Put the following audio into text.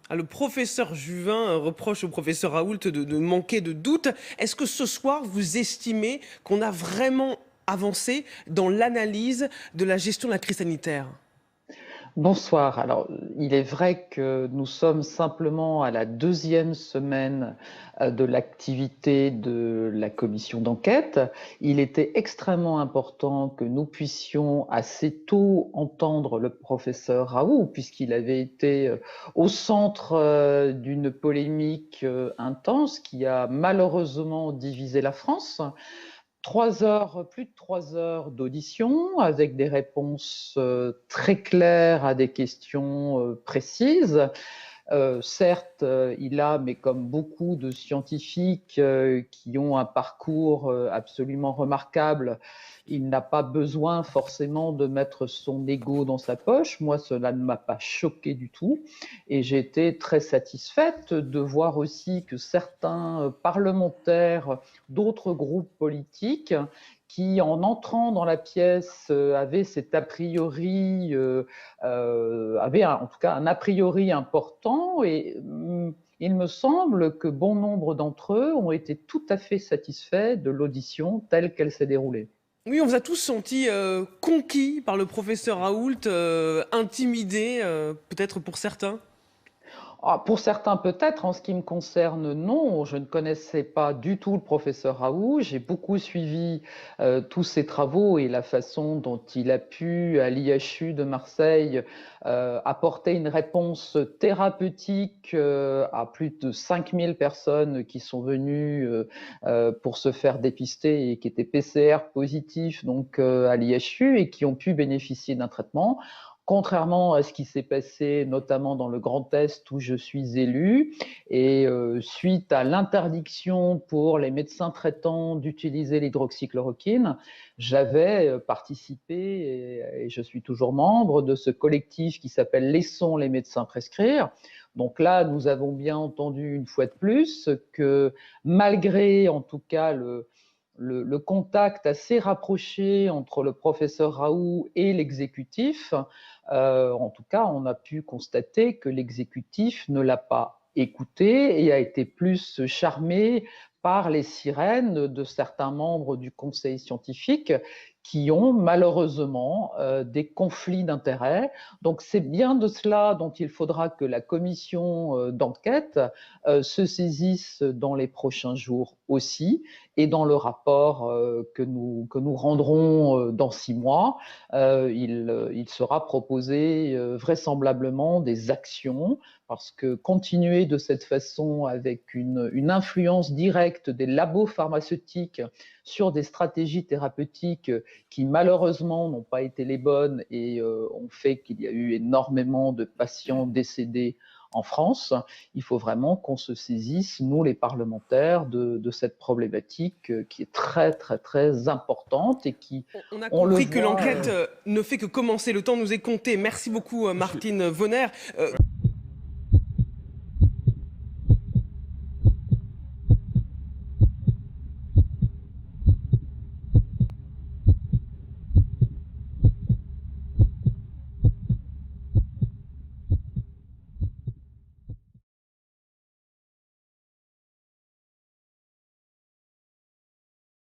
Le professeur Juvin reproche au professeur Raoult de manquer de doute. Est-ce que ce soir, vous estimez qu'on a vraiment avancé dans l'analyse de la gestion de la crise sanitaire? Bonsoir. Alors, il est vrai que nous sommes simplement à la deuxième semaine de l'activité de la commission d'enquête. Il était extrêmement important que nous puissions assez tôt entendre le professeur Raoult, puisqu'il avait été au centre d'une polémique intense qui a malheureusement divisé la France. 3 heures, plus de 3 heures d'audition avec des réponses très claires à des questions précises. Certes, il a, mais comme beaucoup de scientifiques qui ont un parcours absolument remarquable, il n'a pas besoin forcément de mettre son ego dans sa poche. Moi, cela ne m'a pas choqué du tout. Et j'ai été très satisfaite de voir aussi que certains parlementaires d'autres groupes politiques qui, en entrant dans la pièce, avaient cet a priori avait en tout cas un a priori important et il me semble que bon nombre d'entre eux ont été tout à fait satisfaits de l'audition telle qu'elle s'est déroulée. Oui, on vous a tous senti conquis par le professeur Raoult, intimidés, peut-être pour certains. Ah, pour certains peut-être, en ce qui me concerne, non. Je ne connaissais pas du tout le professeur Raoult. J'ai beaucoup suivi tous ses travaux et la façon dont il a pu, à l'IHU de Marseille, apporter une réponse thérapeutique à plus de 5000 personnes qui sont venues pour se faire dépister et qui étaient PCR positifs donc, à l'IHU et qui ont pu bénéficier d'un traitement. Contrairement à ce qui s'est passé notamment dans le Grand Est où je suis élu, et suite à l'interdiction pour les médecins traitants d'utiliser l'hydroxychloroquine, j'avais participé et je suis toujours membre de ce collectif qui s'appelle Laissons les médecins prescrire. Donc là, nous avons bien entendu une fois de plus que malgré en tout cas le contact assez rapproché entre le professeur Raoult et l'exécutif, en tout cas, on a pu constater que l'exécutif ne l'a pas écouté et a été plus charmé par les sirènes de certains membres du conseil scientifique qui ont malheureusement des conflits d'intérêts. Donc c'est bien de cela dont il faudra que la commission d'enquête se saisisse dans les prochains jours aussi, et dans le rapport que nous rendrons dans 6 mois, il sera proposé vraisemblablement des actions, parce que continuer de cette façon avec une influence directe des labos pharmaceutiques sur des stratégies thérapeutiques qui malheureusement n'ont pas été les bonnes et ont fait qu'il y a eu énormément de patients décédés en France, il faut vraiment qu'on se saisisse, nous les parlementaires, de cette problématique qui est très très très importante et qui, On a on le compris que voit, l'enquête ne fait que commencer. Le temps nous est compté. Merci beaucoup, Je, Martine Vonner.